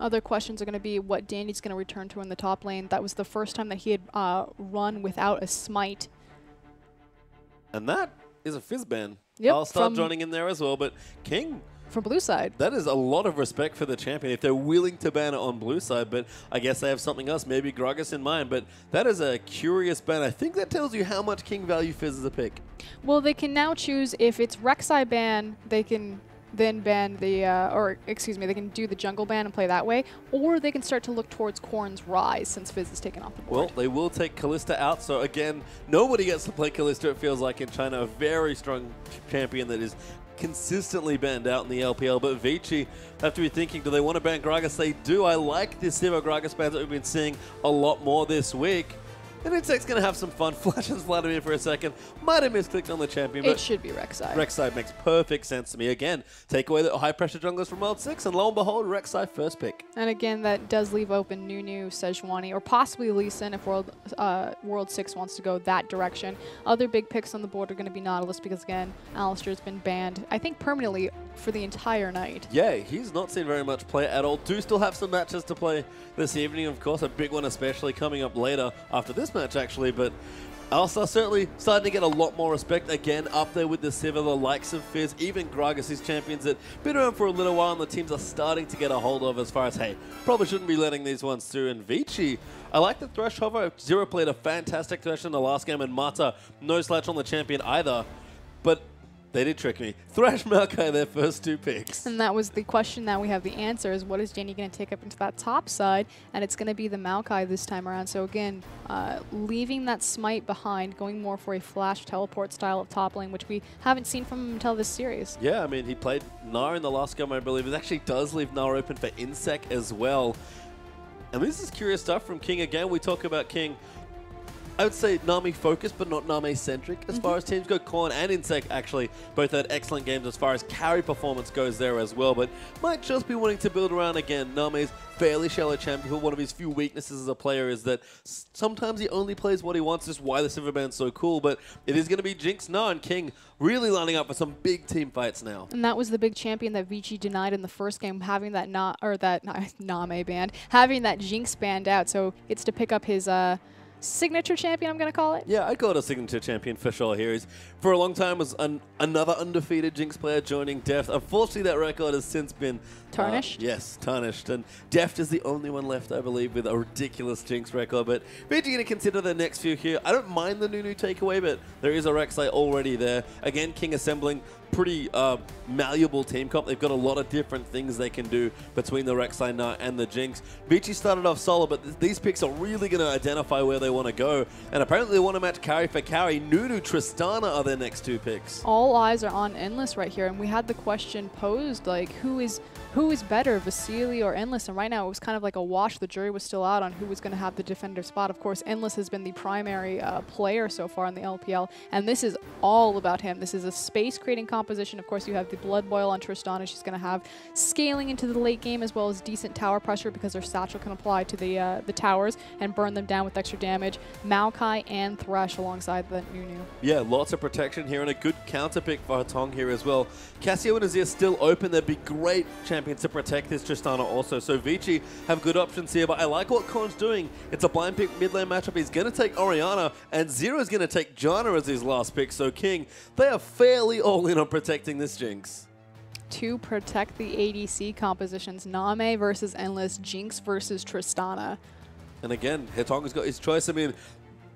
Other questions are going to be what Danny's going to return to in the top lane. That was the first time that he had run without a smite. And that is a fizz ban. Yep, I'll start joining in there as well, but King... From blue side. That is a lot of respect for the champion if they're willing to ban it on blue side, but I guess they have something else, maybe Gragas in mind, but that is a curious ban. I think that tells you how much King value Fizz as a pick. Well, they can now choose if it's Rek'Sai ban, they can then ban the, they can do the jungle ban and play that way, or they can start to look towards Korn's Rise since Fizz is taken off the board. Well, they will take Kalista out, so again, nobody gets to play Kalista, it feels like, in China. A very strong champion that is consistently banned out in the LPL, but Vici have to be thinking, do they want to ban Gragas? They do. I like this Zero Gragas ban that we've been seeing a lot more this week. And Insect's going to have some fun. Flash and Vladimir for a second. Might have misclicked on the champion, but it should be Rek'Sai. Rek'Sai makes perfect sense to me. Again, take away the high-pressure junglers from World 6, and lo and behold, Rek'Sai first pick. And again, that does leave open Nunu, Sejuani, or possibly Lee Sin if World 6 wants to go that direction. Other big picks on the board are going to be Nautilus because, again, Alistar's been banned, I think, permanently for the entire night. Yeah, he's not seen very much play at all. Do still have some matches to play this evening, of course, a big one especially coming up later after this match, actually, but Alistar certainly starting to get a lot more respect again, up there with the Sivir, the likes of Fizz, even Gragas, these champions that been around for a little while and the teams are starting to get a hold of as far as, hey, probably shouldn't be letting these ones through. And Vici, I like the Thresh hover. Zero played a fantastic Thresh in the last game, and Mata, no slouch on the champion either, but they did trick me. Thresh, Maokai, their first two picks. And that was the question that we have the answer is what is Danny going to take up into that top side? And it's going to be the Maokai this time around. So again, leaving that smite behind, going more for a flash teleport style of top lane, which we haven't seen from him until this series. Yeah, I mean, he played Gnar in the last game, I believe. It actually does leave Gnar open for Insect as well. And this is curious stuff from King. Again, we talk about King, I would say Nami focused, but not Nami centric as far as teams go. Korn and Insect actually both had excellent games as far as carry performance goes there as well, but might just be wanting to build around again. Nami's fairly shallow champion, but one of his few weaknesses as a player is that sometimes he only plays what he wants, just why the Silver Band's so cool, but it is going to be Jinx now, and King really lining up for some big team fights now. And that was the big champion that Vici denied in the first game, having that Name banned, having that Jinx banned out, so it's to pick up his signature champion, I'm going to call it. Yeah, I'd call it a signature champion for sure here. He's, for a long time, was another undefeated Jinx player joining Deft. Unfortunately, that record has since been tarnished. Yes, tarnished. And Deft is the only one left, I believe, with a ridiculous Jinx record. But Vici going to consider the next few here. I don't mind the Nunu takeaway, but there is a Rek'Sai already there. Again, King assembling pretty malleable team comp. They've got a lot of different things they can do between the Rek'Sai Nut and the Jinx. Vici started off solo, but these picks are really going to identify where they want to go. And apparently they want to match carry for carry. Nunu, Tristana are their next two picks. All eyes are on Endless right here, and we had the question posed, like, who is better, Vasily or Endless? And right now it was kind of like a wash. The jury was still out on who was going to have the definitive spot. Of course, Endless has been the primary player so far in the LPL, and this is all about him. This is a space-creating composition. Of course, you have the Blood Boil on Tristana. She's going to have scaling into the late game as well as decent tower pressure because her satchel can apply to the towers and burn them down with extra damage. Maokai and Thresh alongside the Nunu. Yeah, lots of protection here and a good counter pick for Hatong here as well. Cassio and Azir still open. They'd be great champions to protect this Tristana also. So Vici have good options here, but I like what Korn's doing. It's a blind pick mid lane matchup. He's going to take Orianna, and Zero's going to take Janna as his last pick. So King, they are fairly all in on protecting this Jinx. To protect the ADC compositions, Name versus Endless, Jinx versus Tristana. And again, Hetong's got his choice. I mean,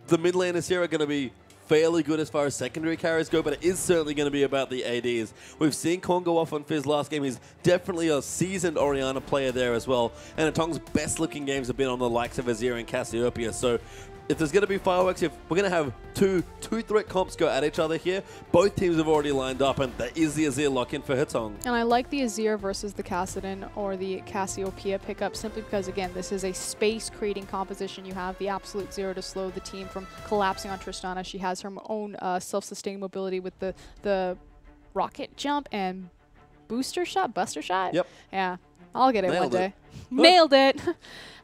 the mid laners here are going to be fairly good as far as secondary carries go, but it is certainly going to be about the ADs. We've seen Korn go off on Fizz last game. He's definitely a seasoned Orianna player there as well. And Hetong's best looking games have been on the likes of Azir and Cassiopeia. So if there's going to be fireworks, if we're going to have two threat comps go at each other here, both teams have already lined up, and there is the Azir lock-in for Hetong. And I like the Azir versus the Kassadin or the Cassiopeia pickup simply because, again, this is a space-creating composition. You have the absolute Zero to slow the team from collapsing on Tristana. She has her own self-sustaining mobility with the rocket jump and buster shot? Yep. Yeah, I'll get it one day. Nailed it.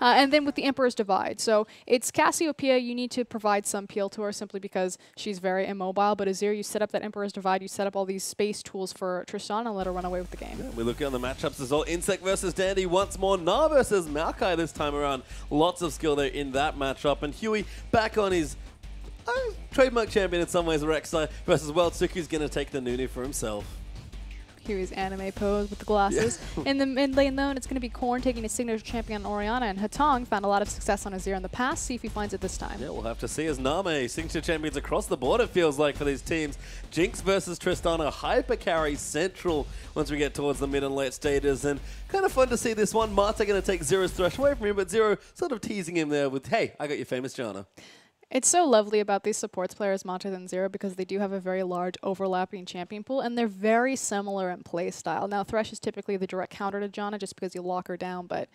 And then with the Emperor's Divide. So it's Cassiopeia. You need to provide some peel to her simply because she's very immobile. But Azir, you set up that Emperor's Divide. You set up all these space tools for Tristana and let her run away with the game. Yeah, we look at the matchups as well. Insect versus Dandy once more. Na versus Maokai this time around. Lots of skill there in that matchup. And Huey back on his trademark champion in some ways, Rek'Sai versus Suku's going to take the Nunu for himself. Huey's anime pose with the glasses. Yeah. In the mid lane, though, it's going to be Korn taking his signature champion on Orianna, and Hatong found a lot of success on Azir in the past. See if he finds it this time. Yeah, we'll have to see as Name, signature champions across the board, it feels like, for these teams. Jinx versus Tristana, hyper carry central once we get towards the mid and late stages, and kind of fun to see this one. Marta going to take Zero's thresh away from him, but Zero sort of teasing him there with, hey, I got your famous Janna. It's so lovely about these supports players, Manta and Zero, because they do have a very large overlapping champion pool, and they're very similar in play style. Now, Thresh is typically the direct counter to Janna just because you lock her down, but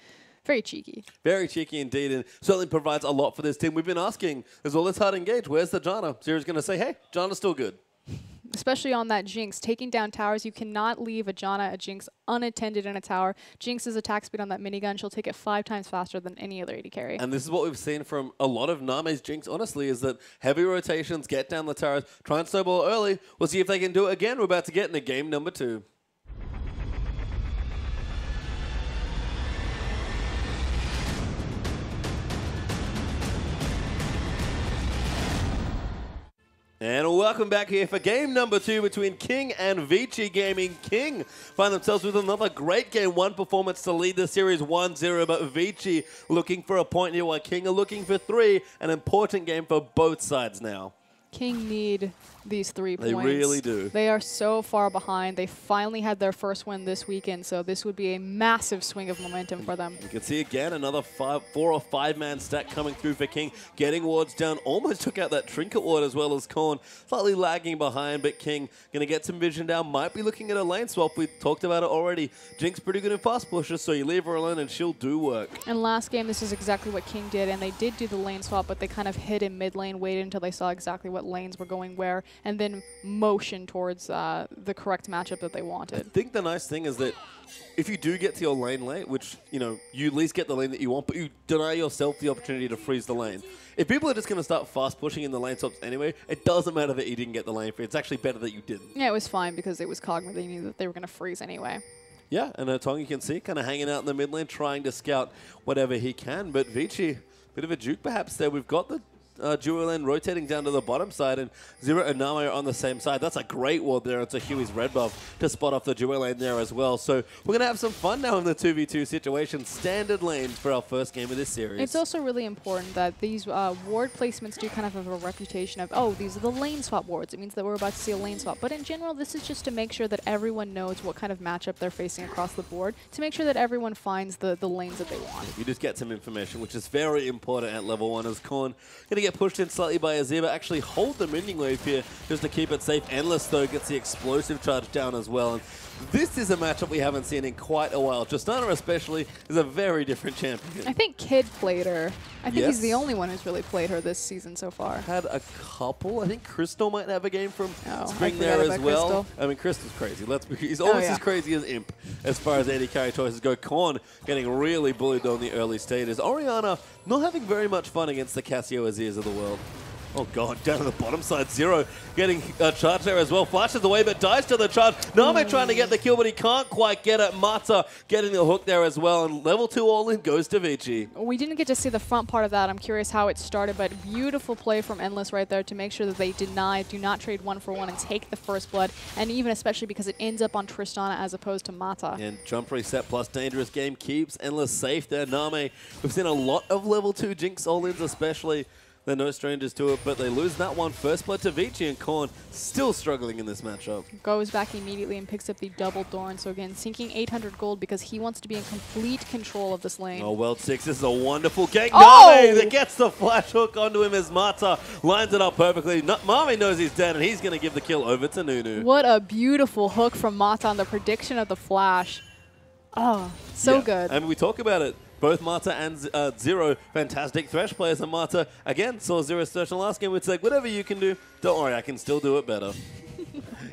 very cheeky. Very cheeky indeed, and certainly provides a lot for this team. We've been asking, as well as hard engage, where's the Janna? Zero's going to say, hey, Janna's still good. Especially on that Jinx. Taking down towers, you cannot leave a Janna, a Jinx, unattended in a tower. Jinx's attack speed on that minigun, she'll take it 5 times faster than any other AD carry. And this is what we've seen from a lot of Name's Jinx, honestly, is that heavy rotations, get down the towers, try and snowball early. We'll see if they can do it again. We're about to get into game number 2. And welcome back here for game number 2 between King and Vici Gaming. King find themselves with another great game 1 performance to lead the series 1-0, but Vici looking for a point here while King are looking for 3. An important game for both sides now. King need these 3 points. They really do. They are so far behind. They finally had their first win this weekend, so this would be a massive swing of momentum for them. You can see again another 4 or 5 man stack coming through for King. Getting wards down, almost took out that trinket ward as well as Korn. Slightly lagging behind, but King going to get some vision down. Might be looking at a lane swap. We talked about it already. Jinx pretty good in fast pushes, so you leave her alone and she'll do work. And last game, this is exactly what King did, and they did do the lane swap, but they kind of hid in mid lane, waited until they saw exactly what lanes were going where, and then motion towards the correct matchup that they wanted. I think the nice thing is that if you do get to your lane late, which, you know, you at least get the lane that you want, but you deny yourself the opportunity to freeze the lane. If people are just going to start fast pushing in the lane swaps anyway, it doesn't matter that you didn't get the lane free. It's actually better that you didn't. Yeah, it was fine because it was Cogma. They knew that they were going to freeze anyway. Yeah, and Tong, you can see, kind of hanging out in the mid lane, trying to scout whatever he can. But Vici, bit of a juke perhaps there. We've got the dual lane rotating down to the bottom side, and Zero and Nami are on the same side. That's a great ward there. It's a Huey's red buff to spot off the dual lane there as well. So we're going to have some fun now in the 2v2 situation. Standard lanes for our first game of this series. It's also really important that these ward placements do kind of have a reputation of, oh, these are the lane swap wards. It means that we're about to see a lane swap. But in general, this is just to make sure that everyone knows what kind of matchup they're facing across the board, to make sure that everyone finds the lanes that they want. You just get some information, which is very important at level 1 as Korn going to get pushed in slightly by Azir, but actually hold the minion wave here just to keep it safe. Endless, though, gets the explosive charge down as well. And this is a matchup we haven't seen in quite a while. Tristana especially is a very different champion. I think Kid played her. I think he's the only one who's really played her this season so far. Had a couple. I think Crystal might have a game from Spring there as well. Crystal. I mean, Crystal's crazy. He's almost as crazy as Imp as far as AD carry choices go. Korn getting really bullied though in the early stages. Orianna not having very much fun against the Cassio Azirs of the world. Oh god, down to the bottom side, Zero getting a charge there as well. Flashes away, but dies to the charge. Name trying to get the kill, but he can't quite get it. Mata getting the hook there as well, and level 2 all-in goes to Vici. We didn't get to see the front part of that. I'm curious how it started, but beautiful play from Endless right there to make sure that they do not trade 1 for 1 and take the first blood, and even especially because it ends up on Tristana as opposed to Mata. And jump reset plus dangerous game keeps Endless safe there. Name, we've seen a lot of level 2 Jinx all-ins especially. They're no strangers to it, but they lose that one. First blood to Vici, and Korn still struggling in this matchup. Goes back immediately and picks up the double Thorn. So again, sinking 800 gold because he wants to be in complete control of this lane. Oh, World 6, this is a wonderful gank. Nami that gets the flash hook onto him as Mata lines it up perfectly. Mami knows he's dead, and he's going to give the kill over to Nunu. What a beautiful hook from Mata on the prediction of the flash. Oh, so good. And we talk about it. Both Mata and Zero, fantastic Thresh players, and Mata, again, saw Zero's search in the last game. It's like, whatever you can do, don't worry, I can still do it better.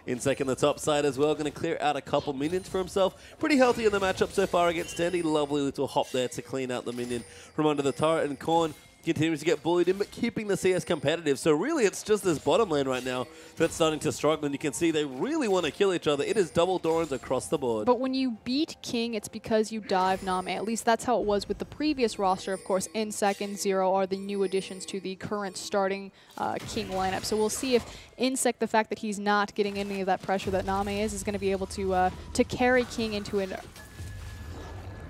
Insec in the top side as well, going to clear out a couple minions for himself. Pretty healthy in the matchup so far against Dandy. Lovely little hop there to clean out the minion from under the turret, and Korn continues to get bullied in, but keeping the CS competitive. So really, it's just this bottom lane right now that's starting to struggle, and you can see they really want to kill each other. It is double Dorans across the board. But when you beat King, it's because you dive Name. At least that's how it was with the previous roster. Of course, Insec and Zero are the new additions to the current starting King lineup. So we'll see if Insec, the fact that he's not getting any of that pressure that Name is going to be able to carry King into a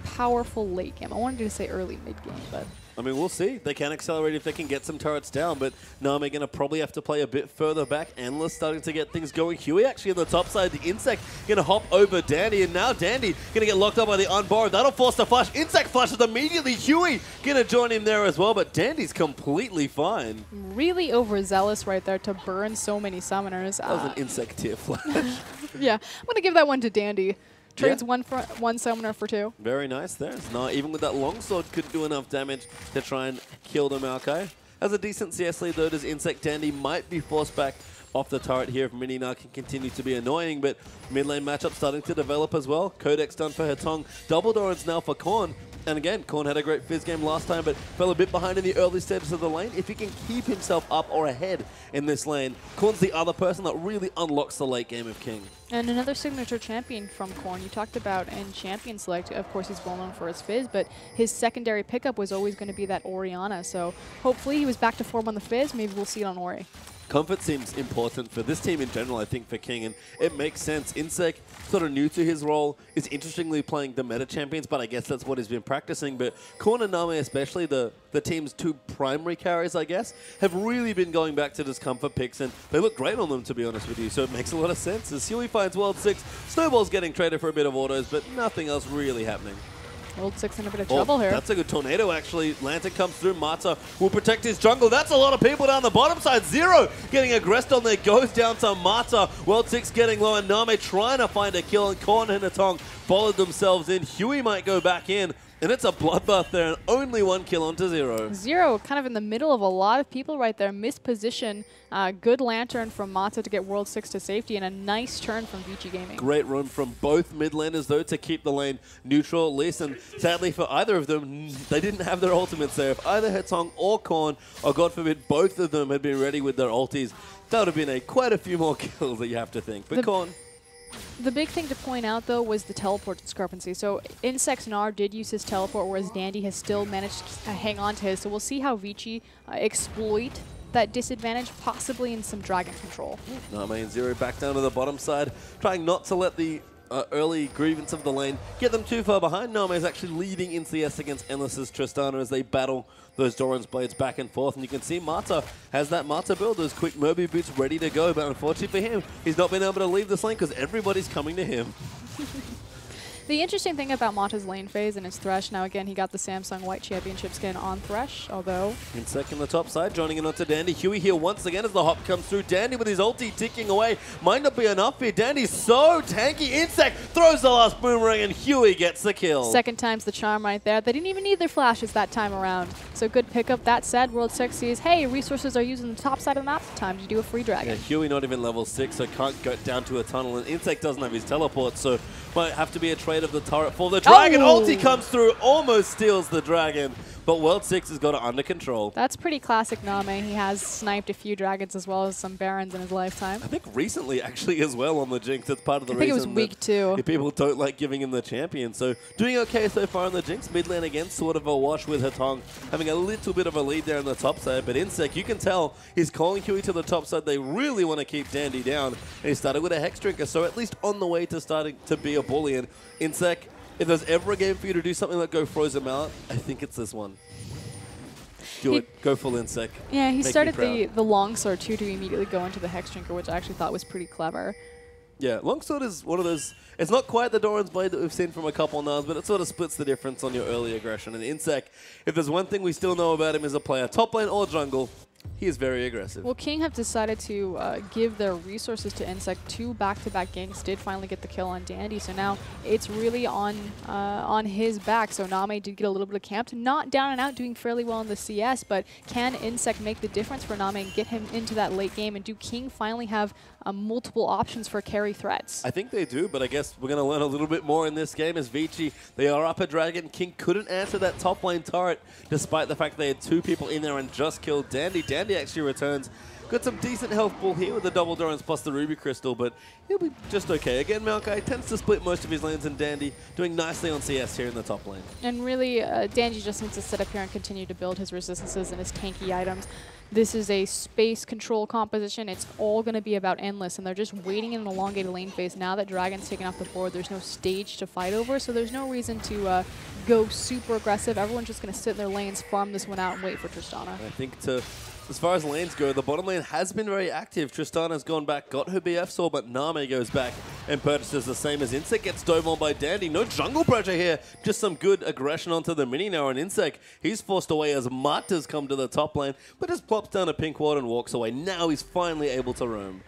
powerful late game. I wanted to say early mid game, but I mean, we'll see. They can accelerate if they can get some turrets down, but Name going to probably have to play a bit further back. Endless starting to get things going. Huey actually on the top side. The Insec going to hop over Dandy, and now Dandy going to get locked up by the Unborrowed. That'll force the flash. Insec flashes immediately. Huey going to join him there as well, but Dandy's completely fine. Really overzealous right there to burn so many summoners. That was an Insec tier flash. Yeah, I'm going to give that one to Dandy. Trades one summoner for 2. Very nice there. It's not, even with that longsword, couldn't do enough damage to try and kill the Maokai. Has a decent CS lead though, does Insec. Dandy might be forced back off the turret here if Minina can continue to be annoying, but mid lane matchup starting to develop as well. Codex done for Hetong. Double Dorans now for Korn. And again, Korn had a great fizz game last time, but fell a bit behind in the early stages of the lane. If he can keep himself up or ahead in this lane, Korn's the other person that really unlocks the late game of King. And another signature champion from Korn. You talked about in Champion Select, of course he's well known for his fizz, but his secondary pickup was always going to be that Orianna. So hopefully he was back to form on the fizz. Maybe we'll see it on Ori. Comfort seems important for this team in general, I think, for King, and it makes sense. Insec, sort of new to his role, is interestingly playing the meta champions, but I guess that's what he's been practicing. But Korn and Name, especially the team's 2 primary carries, I guess, have really been going back to this comfort picks, and they look great on them, to be honest with you, so it makes a lot of sense. As Huey finds World 6, Snowball's getting traded for a bit of autos, but nothing else really happening. World 6 in a bit of trouble here. That's a good tornado, actually. Lantern comes through. Mata will protect his jungle. That's a lot of people down the bottom side. Zero getting aggressed on there. Goes down to Mata. World 6 getting low, and Name trying to find a kill, and Korn and Hetong followed themselves in. Huey might go back in, and it's a bloodbath there, and only 1 kill onto Zero. Zero kind of in the middle of a lot of people right there. Missed position. Good Lantern from Mata to get World 6 to safety, and a nice turn from Vici Gaming. Great run from both mid laners, though, to keep the lane neutral at least. And sadly for either of them, they didn't have their ultimates there. If either Hetong or Korn, or God forbid, both of them had been ready with their ultis, that would have been quite a few more kills that you have to think. But Korn... The big thing to point out, though, was the teleport discrepancy. So Insec's Gnar did use his teleport, whereas Dandy has still managed to hang on to his. So we'll see how Vici exploit that disadvantage, possibly in some dragon control. Name and Zero back down to the bottom side, trying not to let the early grievance of the lane get them too far behind. Name is actually leading in CS against Endless's Tristana as they battle those Doran's blades back and forth. And you can see Mata has that Mata build, those quick Moby boots ready to go. But unfortunately for him, he's not been able to leave this lane because everybody's coming to him. The interesting thing about Mata's lane phase and his Thresh, now again, he got the Samsung White Championship skin on Thresh, although... Insec on the top side, joining in onto Dandy. Huey here once again as the hop comes through. Dandy with his ulti ticking away. Might not be enough here. Dandy's so tanky. Insec throws the last boomerang, and Huey gets the kill. Second time's the charm right there. They didn't even need their flashes that time around. So good pickup. That said, World 6 sees, hey, resources are used on the top side of the map. Time to do a free dragon. Yeah, Huey not even level 6, so can't go down to a tunnel. And Insec doesn't have his teleport, so might have to be a trade of the turret for the dragon. Ulti comes through, almost steals the dragon. But World 6 has got it under control. That's pretty classic Name. He has sniped a few dragons as well as some barons in his lifetime. I think recently, actually, as well on the Jinx. That's part of the reason. I think it was week 2. People don't like giving him the champion. So doing okay so far on the Jinx. Mid lane again, sort of a wash with Hetong having a little bit of a lead there on the top side. But Insec, you can tell he's calling Huey to the top side. They really want to keep Dandy down. And he started with a Hex Drinker, so at least on the way to starting to be a bully. And Insec, if there's ever a game for you to do something like go Frozen Mallet, I think it's this one. Do it. Go full Insec. Yeah, he started the longsword too to immediately go into the Hex Drinker, which I actually thought was pretty clever. Yeah, longsword is one of those... It's not quite the Doran's blade that we've seen from a couple Nars, but it sort of splits the difference on your early aggression. And Insec, if there's one thing we still know about him as a player, top lane or jungle, he is very aggressive. Well, King have decided to give their resources to Insect. 2 back-to-back ganks did finally get the kill on Dandy, so now it's really on his back. So Name did get a little bit of camped, not down and out, doing fairly well in the CS, but can Insect make the difference for Name and get him into that late game? And do King finally have multiple options for carry threats? I think they do, but I guess we're going to learn a little bit more in this game as Vici, they are up a dragon. King couldn't answer that top lane turret, despite the fact they had 2 people in there and just killed Dandy. Dandy actually returns. Got some decent health ball here with the double drones plus the Ruby Crystal, but he'll be just okay. Again, Maokai tends to split most of his lanes, and Dandy doing nicely on CS here in the top lane. And really, Dandy just needs to sit up here and continue to build his resistances and his tanky items. This is a space control composition. It's all going to be about Endless, and they're just waiting in an elongated lane phase. Now that Dragon's taken off the board, there's no stage to fight over, so there's no reason to go super aggressive. Everyone's just going to sit in their lanes, farm this one out, and wait for Tristana. I think as far as lanes go, the bottom lane has been very active. Tristana's gone back, got her BF sword, but Name goes back and purchases the same as Insect. Gets dove on by Dandy. No jungle pressure here. Just some good aggression onto the mini now on Insect. He's forced away as Mata's come to the top lane, but just plops down a pink ward and walks away. Now he's finally able to roam.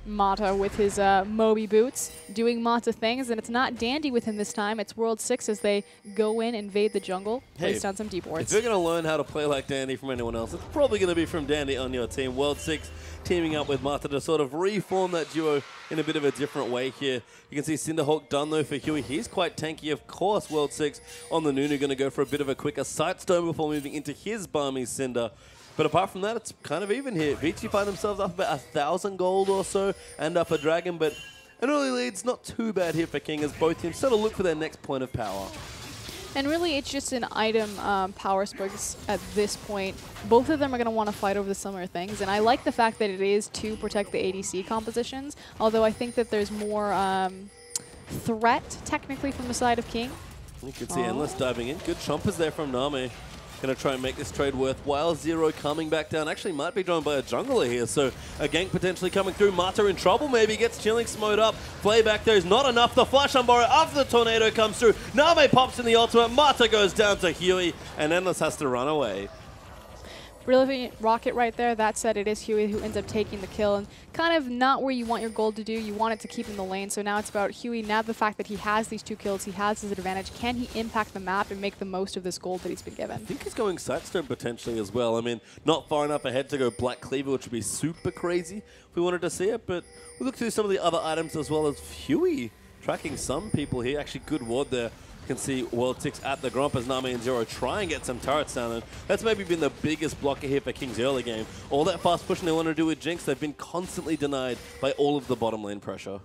Mata with his Moby boots, doing Mata things, and it's not Dandy with him this time. It's World 6 as they go in, invade the jungle, place down some deep wards. If you're going to learn how to play like Dandy from anyone else, it's probably going to be from Dandy on your team. World 6 teaming up with Mata to sort of reform that duo in a bit of a different way here. You can see Cinderhawk done though for Huey. He's quite tanky, of course. World 6 on the Nunu going to go for a bit of a quicker Sightstone before moving into his balmy Cinder. But apart from that, it's kind of even here. Vici find themselves up about 1,000 gold or so and up a dragon, but an early lead's not too bad here for King as both teams sort of look for their next point of power. And really, it's just an item power sprigs at this point. Both of them are going to want to fight over the similar things, and I like the fact that it is to protect the ADC compositions, although I think that there's more threat, technically, from the side of King. You can see Endless diving in. Good chompers there from Name. Going to try and make this trade worthwhile. Zero coming back down. Actually might be drawn by a jungler here, so a gank potentially coming through. Mata in trouble maybe. Gets Chilling Smote up. Play back there is not enough. The flash on Borrow after the tornado comes through. Name pops in the ultimate. Mata goes down to Huey, and Endless has to run away. Brilliant rocket right there. That said, it is Huey who ends up taking the kill, and kind of not where you want your gold to do. You want it to keep in the lane, so now it's about Huey. Now the fact that he has these 2 kills, he has his advantage. Can he impact the map and make the most of this gold that he's been given? I think he's going Sightstone potentially as well. I mean, not far enough ahead to go Black Cleaver, which would be super crazy if we wanted to see it, but we'll look through some of the other items as well as Huey tracking some people here. Actually, good ward there. Can see World 6 at the Gromp as Name and Zero try and get some turrets down there. That's maybe been the biggest blocker here for King's early game. All that fast pushing they want to do with Jinx, they've been constantly denied by all of the bottom lane pressure.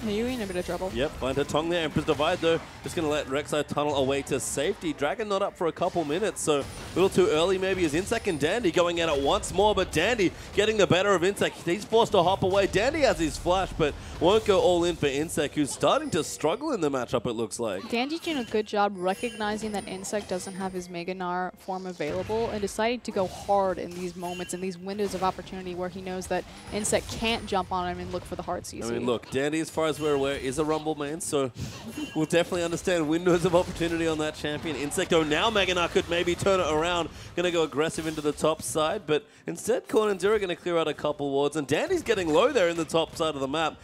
Huey in a bit of trouble. Yep, find her tongue there. Emperor's Divide, though, just going to let Rek'Sai tunnel away to safety. Dragon not up for a couple minutes, so a little too early maybe as Insect and Dandy going at it once more, but Dandy getting the better of Insect. He's forced to hop away. Dandy has his flash, but won't go all in for Insect, who's starting to struggle in the matchup, it looks like. Dandy's doing a good job recognizing that Insect doesn't have his Mega Gnar form available and deciding to go hard in these moments, in these windows of opportunity where he knows that Insect can't jump on him and look for the hard CC. I mean, look, Dandy, as far as we're aware, is a Rumble main, so we'll definitely understand windows of opportunity on that champion. Insecto now Mega Gnar could maybe turn it around. Going to go aggressive into the top side, but instead Korn and Zero are going to clear out a couple wards, and Dandy's getting low there in the top side of the map.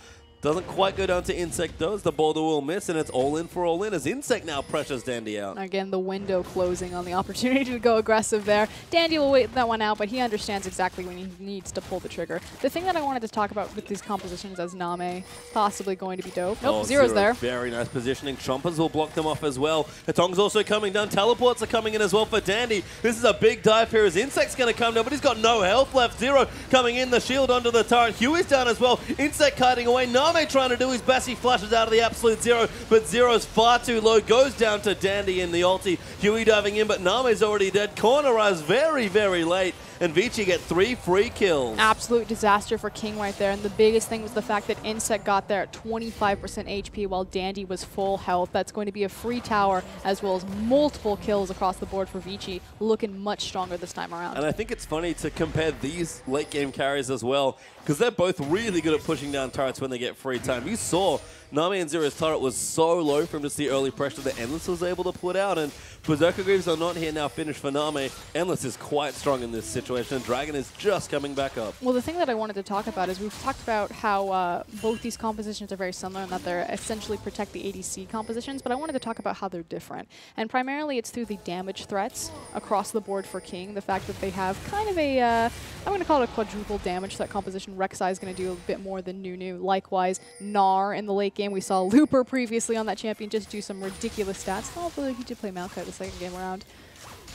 Doesn't quite go down to Insect though, as the boulder will miss, and it's all in for all in as Insect now pressures Dandy out. Again, the window closing on the opportunity to go aggressive there. Dandy will wait that one out, but he understands exactly when he needs to pull the trigger. The thing that I wanted to talk about with these compositions as Name possibly going to be dope. Nope, Zero's there. Very nice positioning. Chompers will block them off as well. Hetong's also coming down. Teleports are coming in as well for Dandy. This is a big dive here as Insect's going to come down, but he's got no health left. Zero coming in, the shield onto the turret. Huey's down as well. Insect kiting away. Name trying to do his best. He flashes out of the absolute Zero, but Zero's far too low. Goes down to Dandy in the ulti. Huey diving in, but Name's already dead. Corner arrives very, very late, and Vici get 3 free kills. Absolute disaster for King right there, and the biggest thing was the fact that Insect got there at 25% HP while Dandy was full health. That's going to be a free tower as well as multiple kills across the board for Vici, looking much stronger this time around. And I think it's funny to compare these late game carries as well, because they're both really good at pushing down turrets when they get free time. You saw Nami and Zero's turret was so low from just the early pressure that Endless was able to put out, and Berserker Greaves are not here now, finished for Nami. Endless is quite strong in this situation, and Dragon is just coming back up. Well, the thing that I wanted to talk about is we've talked about how both these compositions are very similar and that they're essentially protect the ADC compositions, but I wanted to talk about how they're different. And primarily it's through the damage threats across the board for King, the fact that they have kind of a, I'm going to call it a quadruple damage threat composition. Rek'Sai is going to do a bit more than Nunu. Likewise, Gnar in the late game. We saw Looper previously on that champion just do some ridiculous stats, although he did play Maokai the second game around.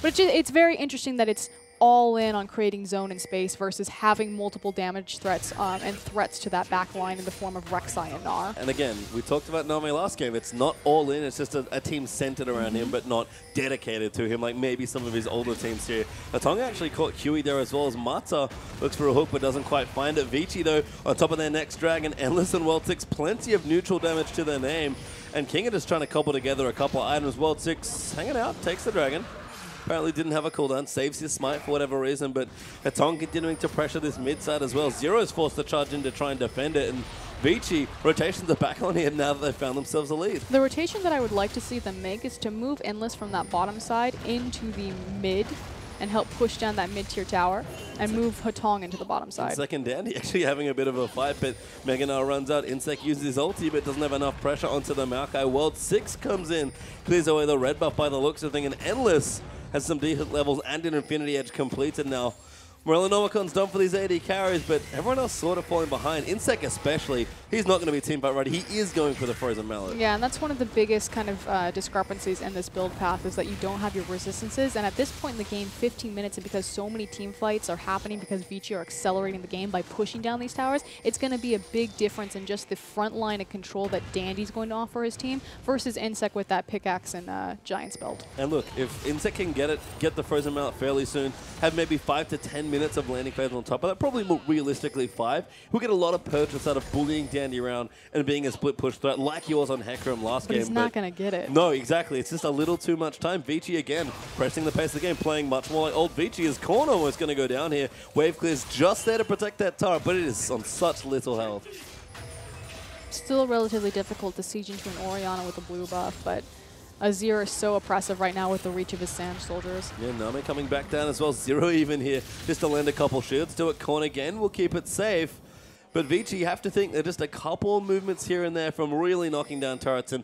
But it's very interesting that it's all in on creating zone and space versus having multiple damage threats and threats to that back line in the form of Rek'Sai and Gnar. And again, we talked about Nami last game. It's not all in. It's just a team centered around him, but not dedicated to him like maybe some of his older teams here. Atonga actually caught Huey there as well as Mata looks for a hook but doesn't quite find it. Vici, though, on top of their next Dragon. Endless and World 6, plenty of neutral damage to their name. And King are just trying to cobble together a couple of items. World 6 hanging out, takes the Dragon. Apparently didn't have a cooldown, saves his smite for whatever reason, but Atonga continuing to pressure this mid side as well. Zero is forced to charge in to try and defend it, and Vici, rotations are back on here now that they've found themselves a lead. The rotation that I would like to see them make is to move Endless from that bottom side into the mid and help push down that mid-tier tower and move Hatong into the bottom side. Second Dandy actually having a bit of a fight, but Mega Gnar runs out. Insec uses his ulti, but doesn't have enough pressure onto the Maokai. World 6 comes in, clears away the red buff by the looks of things, and Endless has some decent levels and an Infinity Edge completed now. Morellonomicon's done for these AD carries, but everyone else sort of falling behind. Insec especially, he's not going to be team fight ready. He is going for the Frozen Mallet. Yeah, and that's one of the biggest kind of discrepancies in this build path is that you don't have your resistances. And at this point in the game, 15 minutes, and because so many team fights are happening because Vici are accelerating the game by pushing down these towers, it's going to be a big difference in just the front line of control that Dandy's going to offer his team versus Insec with that pickaxe and Giants build. And look, if Insec can get the Frozen Mallet fairly soon, have maybe 5 to 10 minutes of landing phase on top of that, probably more realistically 5, he'll get a lot of purchase out of bullying Dandy around and being a split push threat like he was on Hecarim last game. But he's not going to get it. No, exactly. It's just a little too much time. Vici again, pressing the pace of the game, playing much more like old Vici. His corner was going to go down here. Wave clear's just there to protect that turret, but it is on such little health. Still relatively difficult to siege into an Orianna with a blue buff, but Azir is so oppressive right now with the reach of his Sand Soldiers. Yeah, Nami coming back down as well. Zero even here just to land a couple shields. Do it corner again. We'll keep it safe. But Vici, you have to think they're just a couple movements here and there from really knocking down turrets and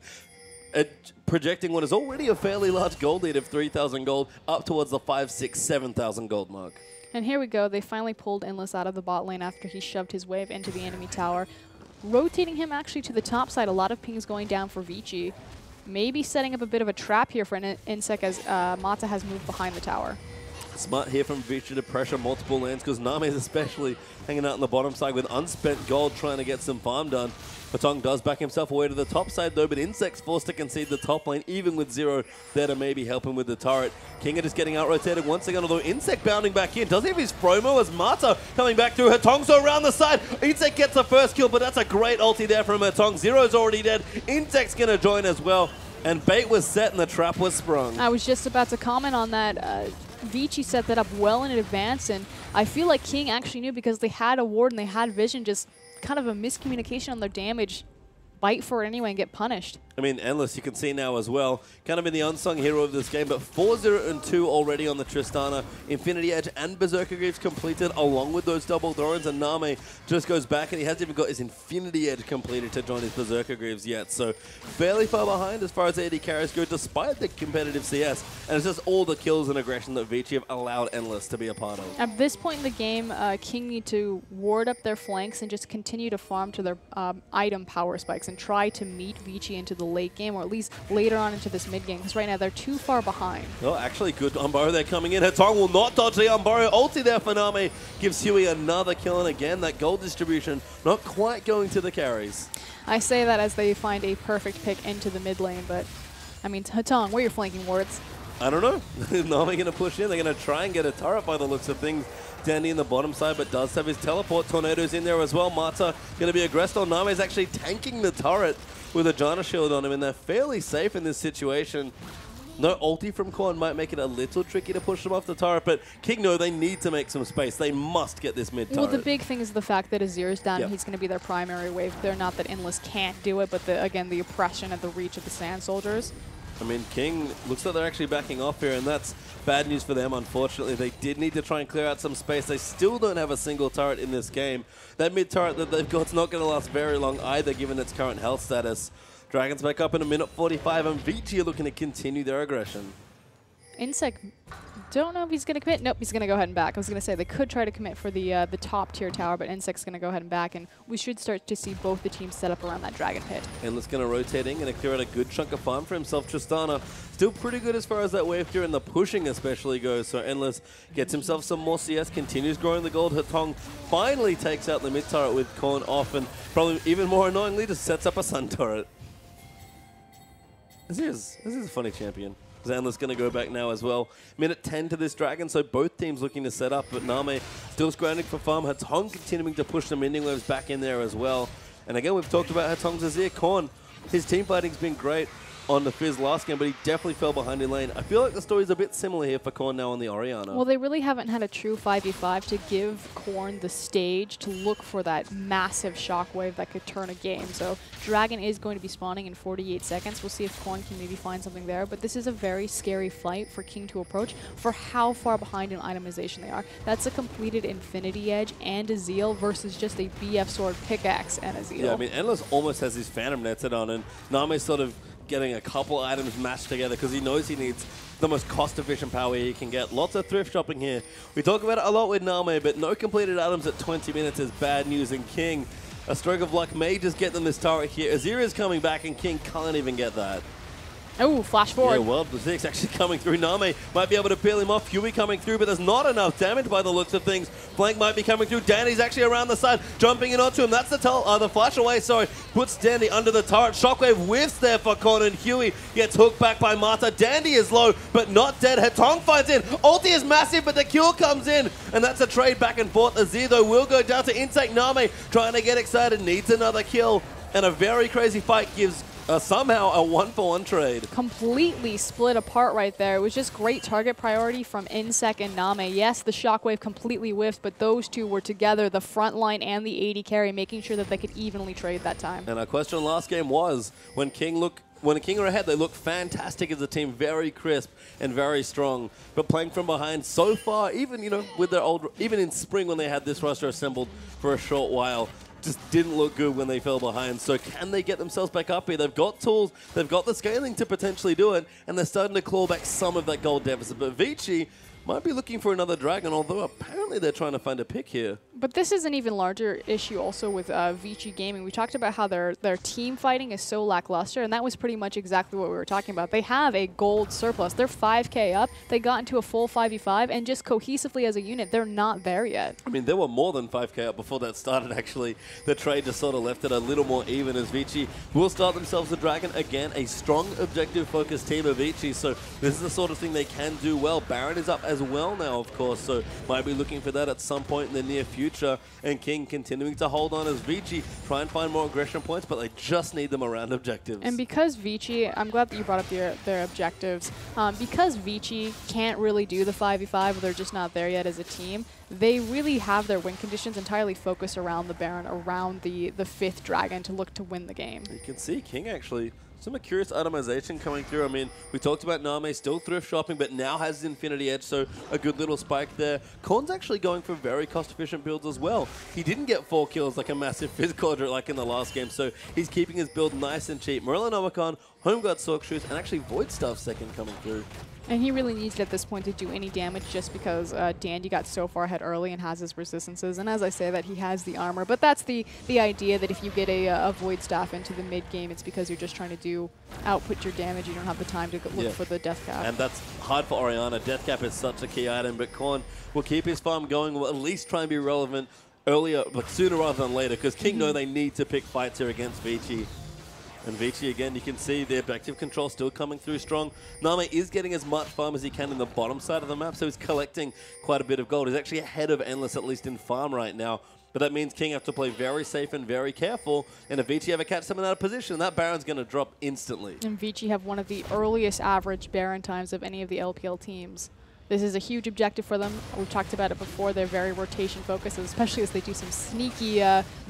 projecting what is already a fairly large gold lead of 3,000 gold up towards the 5, 6, 7,000 gold mark. And here we go. They finally pulled Endless out of the bot lane after he shoved his wave into the enemy tower, rotating him actually to the top side. A lot of pings going down for Vici. Maybe setting up a bit of a trap here for an Insec as Mata has moved behind the tower. Smart here from Vici to pressure multiple lanes because Nami is especially hanging out on the bottom side with unspent gold trying to get some farm done. Patong does back himself away to the top side though, but Insect's forced to concede the top lane, even with Zero there to maybe help him with the turret. King are just getting out-rotated once again, although Insect bounding back in. Does he have his promo as Mata coming back through Hatong, so around the side. Insect gets the first kill, but that's a great ulti there from Hatong. Zero's already dead. Insect's going to join as well. And bait was set and the trap was sprung. I was just about to comment on that. Vici set that up well in advance, and I feel like King actually knew because they had a ward and they had vision, just kind of a miscommunication on their damage. Bite for it anyway and get punished. I mean, Endless, you can see now as well, kind of been the unsung hero of this game, but 4-0-2 already on the Tristana. Infinity Edge and Berserker Greaves completed along with those double Thorns, and Nami just goes back and he hasn't even got his Infinity Edge completed to join his Berserker Greaves yet. So fairly far behind as far as AD carries go, despite the competitive CS. And it's just all the kills and aggression that Vici have allowed Endless to be a part of. At this point in the game, King need to ward up their flanks and just continue to farm to their item power spikes and try to meet Vici into the late game, or at least later on into this mid game, because right now they're too far behind. Oh, actually good Umbaro there coming in. Hatong will not dodge the Umbaro. Ulti there for Nami gives Huey another kill, and again that gold distribution not quite going to the carries. I say that as they find a perfect pick into the mid lane, but I mean, Hatong, where are your flanking wards? I don't know. Nami going to push in. They're going to try and get a turret by the looks of things. Dandy in the bottom side, but does have his teleport. Tornadoes in there as well. Mata going to be aggressed on. Nami is actually tanking the turret with a Janna shield on him, and they're fairly safe in this situation. No ulti from Korn might make it a little tricky to push them off the turret, but King know they need to make some space. They must get this mid turret. Well, the big thing is the fact that Azir's down Yep. and he's going to be their primary wave. They're not that Endless can't do it, but again, the oppression and the reach of the Sand Soldiers. I mean, King looks like they're actually backing off here, and that's bad news for them, unfortunately. They did need to try and clear out some space. They still don't have a single turret in this game. That mid turret that they've got's not going to last very long either, given its current health status. Dragons back up in a minute 45, and Vici are looking to continue their aggression. Insec, don't know if he's going to commit. Nope, he's going to go ahead and back. I was going to say they could try to commit for the top tier tower, but Insec's going to go ahead and back, and we should start to see both the teams set up around that dragon pit. Endless going to rotating and clear out a good chunk of farm for himself. Tristana still pretty good as far as that wave clear and the pushing especially goes. So Endless gets himself some more CS, continues growing the gold. Hatong finally takes out the mid turret with Korn off, and probably even more annoyingly just sets up a sun turret. This is a funny champion. Endless going to go back now as well. Minute 10 to this dragon, so both teams looking to set up, but Name still scrounging for farm. Hatong continuing to push the minion waves back in there as well. And again, we've talked about Hatong's Azir. Korn, his team fighting's been great on the Fizz last game, but he definitely fell behind in lane. I feel like the story's a bit similar here for Korn now on the Orianna. Well, they really haven't had a true 5v5 to give Korn the stage to look for that massive shockwave that could turn a game. So Dragon is going to be spawning in 48 seconds. We'll see if Korn can maybe find something there. But this is a very scary fight for King to approach for how far behind in itemization they are. That's a completed Infinity Edge and a Zeal versus just a BF Sword pickaxe and a Zeal. Yeah, I mean, Endless almost has his Phantom netted on, and Name's sort of getting a couple items matched together because he knows he needs the most cost-efficient power he can get. Lots of thrift shopping here. We talk about it a lot with Name, but no completed items at 20 minutes is bad news, and King, a stroke of luck may just get them this turret here. Azir is coming back, and King can't even get that. Oh, flash forward. Yeah, World of Six actually coming through. Name might be able to peel him off. Huey coming through, but there's not enough damage by the looks of things. Flank might be coming through. Dandy's actually around the side, jumping in onto him. That's the flash away, sorry. Puts Dandy under the turret. Shockwave whiffs there for Korn, and Huey gets hooked back by Marta. Dandy is low, but not dead. Hatong finds in. Ulti is massive, but the kill comes in, and that's a trade back and forth. Azir, though, will go down to Intake. Name trying to get excited, needs another kill, and a very crazy fight gives somehow a 1-for-1 trade. Completely split apart right there. It was just great target priority from Insec and Name. Yes, the shockwave completely whiffed, but those two were together, the front line and the AD carry, making sure that they could evenly trade that time. And our question last game was, when King are ahead, they look fantastic as a team, very crisp and very strong. But playing from behind so far, even with their even in spring when they had this roster assembled for a short while, just didn't look good when they fell behind. So can they get themselves back up here? They've got tools, they've got the scaling to potentially do it, and they're starting to claw back some of that gold deficit. But Vici might be looking for another dragon, although apparently they're trying to find a pick here. But this is an even larger issue also with Vici Gaming. We talked about how their team fighting is so lackluster, and that was pretty much exactly what we were talking about. They have a gold surplus. They're 5k up. They got into a full 5v5, and just cohesively as a unit, they're not there yet. I mean, they were more than 5k up before that started, actually. The trade just sort of left it a little more even as Vici will start themselves a dragon. Again, a strong objective-focused team of Vici, so this is the sort of thing they can do well. Baron is up as well now, of course, so might be looking for that at some point in the near future. And King continuing to hold on as Vici try and find more aggression points, but they just need them around objectives. And because Vici, I'm glad that you brought up their objectives, because Vici can't really do the 5v5, they're just not there yet as a team, they really have their win conditions entirely focused around the Baron, around the 5th dragon to look to win the game. You can see King actually some curious itemization coming through. I mean, we talked about Name still thrift shopping, but now has his Infinity Edge, so a good little spike there. Korn's actually going for very cost-efficient builds as well. He didn't get 4 kills like a massive Fizz quadrant like in the last game, so he's keeping his build nice and cheap. Morello Nomicon, Home Guard Sork Shoes, and actually Void Staff second coming through. And he really needs at this point to do any damage just because Dandy got so far ahead early and has his resistances. And as I say that, he has the armor. But that's the idea that if you get a Void Staff into the mid game, it's because you're just trying to output your damage. You don't have the time to look for the Death Cap. And that's hard for Orianna. Death Cap is such a key item, but Korn will keep his farm going, will at least try and be relevant earlier, but sooner rather than later, because King know they need to pick fights here against Vici. And Vici, again, you can see the objective control still coming through strong. Name is getting as much farm as he can in the bottom side of the map, so he's collecting quite a bit of gold. He's actually ahead of Endless, at least in farm right now. But that means King have to play very safe and very careful. And if Vici ever catch someone out of position, that Baron's going to drop instantly. And Vici have one of the earliest average Baron times of any of the LPL teams. This is a huge objective for them. We've talked about it before. They're very rotation focused, especially as they do some sneaky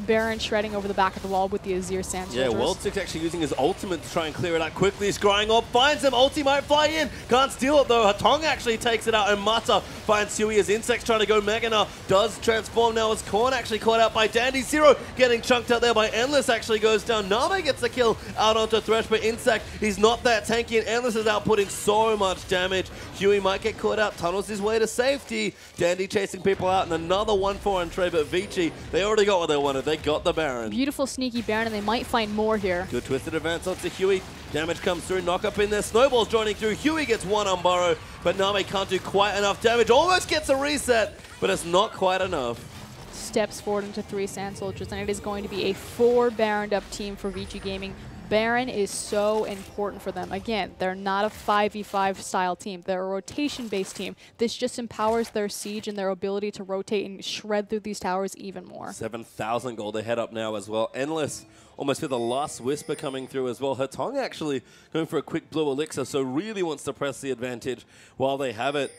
Baron shredding over the back of the wall with the Azir Sand Soldiers. Yeah, World 6 actually using his ultimate to try and clear it out quickly. Scrying up, finds him. Ulti might fly in. Can't steal it though. Hatong actually takes it out, and Mata finds Huey as Insect's trying to go Mega now. Does transform now as Korn actually caught out by Dandy. Zero getting chunked out there by Endless actually goes down. Name gets the kill out onto Thresh, but Insect, he's not that tanky, and Endless is outputting so much damage. Huey might get caught out, tunnels his way to safety. Dandy chasing people out, and another 1-4 on Trey, but Vici, they already got what they wanted. They got the Baron. Beautiful sneaky Baron, and they might find more here. Good twisted advance onto Huey. Damage comes through, knock up in there. Snowball's joining through. Huey gets one on Burrow, but Name can't do quite enough damage. Almost gets a reset, but it's not quite enough. Steps forward into 3 Sand Soldiers, and it is going to be a 4 Baroned up team for Vici Gaming. Baron is so important for them. Again, they're not a 5v5 style team. They're a rotation-based team. This just empowers their siege and their ability to rotate and shred through these towers even more. 7,000 gold. They head up now as well. Endless almost with the last whisper coming through as well. Hatong actually going for a quick blue elixir, so really wants to press the advantage while they have it.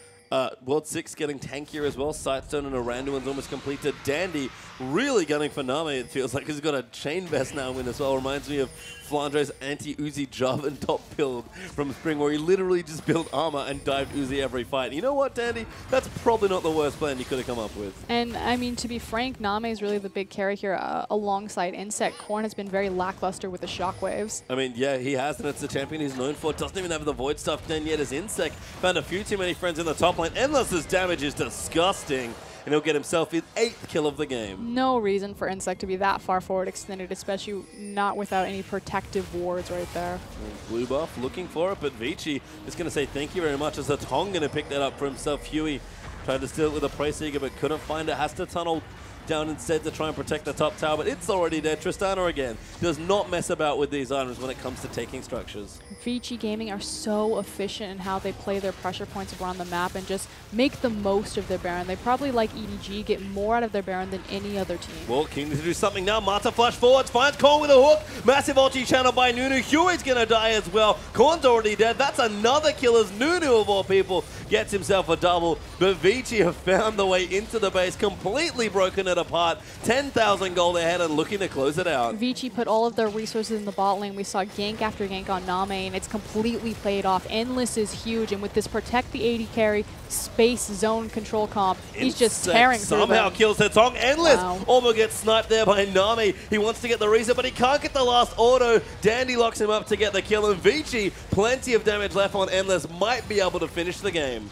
World 6 getting tankier as well. Sightstone and Oranduin's almost completed. Dandy really gunning for Name, it feels like. He's got a chain vest now win as well. Reminds me of Flandre's anti-Uzi Jarvan top build from Spring, where he literally just built armor and dived Uzi every fight. And you know what, Dandy? That's probably not the worst plan you could have come up with. And, I mean, to be frank, Name is really the big carry here alongside Insect. Korn has been very lackluster with the shockwaves. I mean, yeah, he has, and it's the champion he's known for. Doesn't even have the Void stuff done yet as Insect. Found a few too many friends in the top lane. Endless's damage is disgusting, and he'll get himself his 8th kill of the game. No reason for Insect to be that far forward extended, especially not without any protective wards right there. Blue buff looking for it, but Vici is going to say thank you very much as Hatong going to pick that up for himself. Huey tried to steal it with a Price Eager, but couldn't find it. Has to tunnel down instead to try and protect the top tower, but it's already there. Tristana again does not mess about with these items when it comes to taking structures. Vici Gaming are so efficient in how they play their pressure points around the map and just make the most of their Baron. They probably, like EDG, get more out of their Baron than any other team. Well, King to do something now. Mata flash forwards, finds Korn with a hook. Massive ulti channel by Nunu. Huey's going to die as well. Korn's already dead. That's another kill as Nunu, of all people, gets himself a double. But Vici have found the way into the base, completely broken it apart. 10,000 gold ahead and looking to close it out. Vici put all of their resources in the bot lane. We saw gank after gank on Name, and it's completely played off. Endless is huge, and with this protect the 80 carry, space zone control comp, he's just tearing through them. Somehow kills Hatong. Endless almost gets sniped there by Nami. He wants to get the reset, but he can't get the last auto. Dandy locks him up to get the kill, and Vici, plenty of damage left on Endless, might be able to finish the game.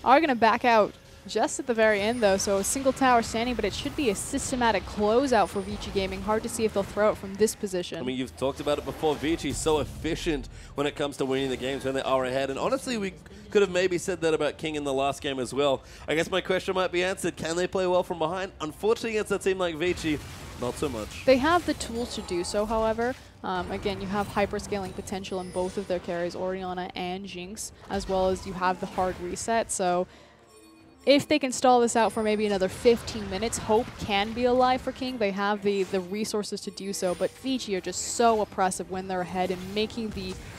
Are going to back out just at the very end, though, so a single tower standing, but it should be a systematic closeout for Vici Gaming. Hard to see if they'll throw it from this position. I mean, you've talked about it before. Vici so efficient when it comes to winning the games when they are ahead, and honestly, we could have maybe said that about King in the last game as well. I guess my question might be answered. Can they play well from behind? Unfortunately, against a team like Vici, not so much. They have the tools to do so, however. Again, you have hyperscaling potential in both of their carries, Orianna and Jinx, as well as you have the hard reset, so if they can stall this out for maybe another 15 minutes, hope can be alive for King. They have the resources to do so, but Vici are just so oppressive when they're ahead and making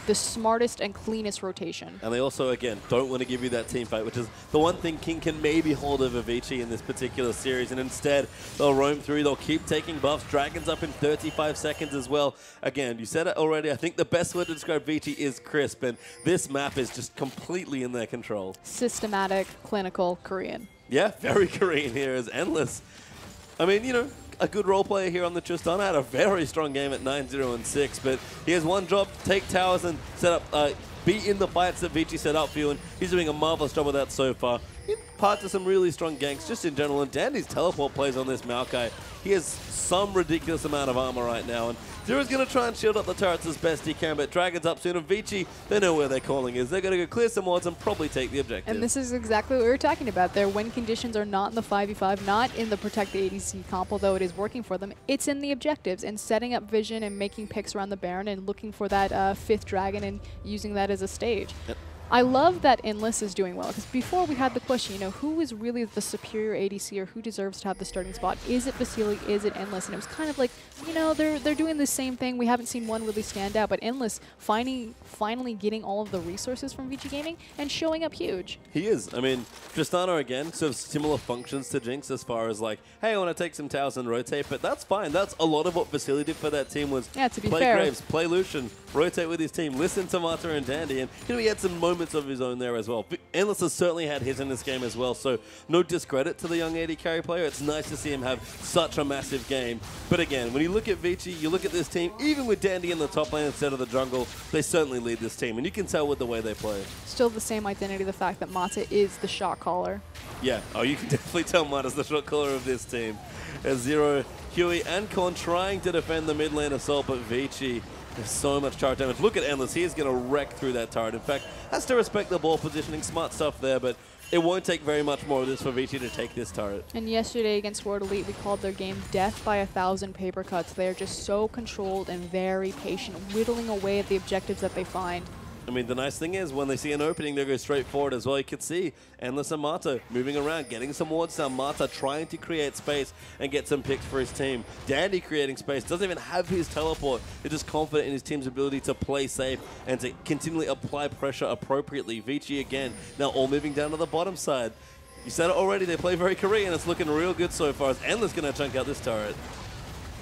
the smartest and cleanest rotation. And they also, again, don't want to give you that team fight, which is the one thing King can maybe hold over Vici in this particular series, and instead they'll roam through, they'll keep taking buffs. Dragon's up in 35 seconds as well. Again, you said it already, I think the best word to describe Vici is crisp, and this map is just completely in their control. Systematic, clinical, Korean. Yeah, very Korean here as Endless. I mean, you know, a good role player here on the Tristana had a very strong game at 9-0-6, but he has one job: take towers and set up, be in the fights that Vici set up for you, and he's doing a marvelous job of that so far. In part to some really strong ganks just in general, and Dandy's teleport plays on this Maokai. He has some ridiculous amount of armor right now, and Zero's going to try and shield up the turrets as best he can, but Dragon's up soon, and Vici, they know where their calling is. They're going to go clear some wards and probably take the objective. And this is exactly what we were talking about. Their win conditions are not in the 5v5, not in the protect the ADC comp, although it is working for them. It's in the objectives and setting up vision and making picks around the Baron and looking for that 5th dragon and using that as a stage. Yep. I love that Endless is doing well, because before we had the question, you know, who is really the superior ADC or who deserves to have the starting spot? Is it Vici? Is it Endless? And it was kind of like, you know, they're doing the same thing. We haven't seen one really stand out, but Endless finally getting all of the resources from Vici Gaming and showing up huge. He is. I mean, Tristana again, sort of similar functions to Jinx as far as like, hey, I want to take some towers and rotate, but that's fine. That's a lot of what Vici did for that team was to be play fair. Graves, play Lucian, rotate with his team, listen to Mata and Dandy, and you know, he had some moments of his own there as well. Endless has certainly had his in this game as well, so no discredit to the young AD carry player. It's nice to see him have such a massive game. But again, when you look at Vici, you look at this team, even with Dandy in the top lane instead of the jungle, they certainly lead this team, and you can tell with the way they play. Still the same identity, the fact that Mata is the shot caller. Yeah, oh, you can definitely tell Mata's the shot caller of this team. As Zero, Huey, and Korn trying to defend the mid lane assault, but Vici, there's so much turret damage. Look at Endless. He is going to wreck through that turret. In fact, has to respect the ball positioning. Smart stuff there, but it won't take very much more of this for Vici to take this turret. And yesterday against World Elite, we called their game death by 1,000 paper cuts. They're just so controlled and very patient, whittling away at the objectives that they find. I mean, the nice thing is when they see an opening, they go straight forward as well. You can see Endless and Mata moving around, getting some wards down. Mata trying to create space and get some picks for his team. Dandy creating space, doesn't even have his teleport. He's just confident in his team's ability to play safe and to continually apply pressure appropriately. Vici again, now all moving down to the bottom side. You said it already, they play very Korean. It's looking real good so far as Endless going to chunk out this turret.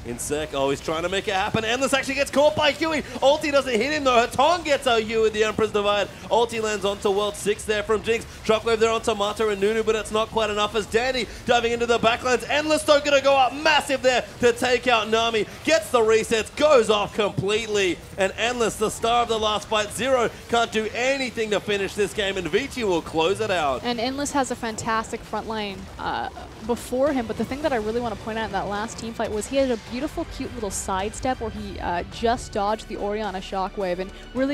In sec, oh, he's trying to make it happen. Endless actually gets caught by Huey. Ulti doesn't hit him though. Hatong gets out Huey with the Emperor's Divide. Ulti lands onto World 6 there from Jinx. Shockwave there onto Mata and Nunu, but it's not quite enough as Dandy diving into the backlands. Endless though gonna go up massive there to take out Nami. Gets the resets, goes off completely. And Endless, the star of the last fight. Zero can't do anything to finish this game, and Vici will close it out. And Endless has a fantastic front line before him, but the thing that I really want to point out in that last team fight was he had a beautiful, cute little sidestep where he just dodged the Orianna Shockwave and really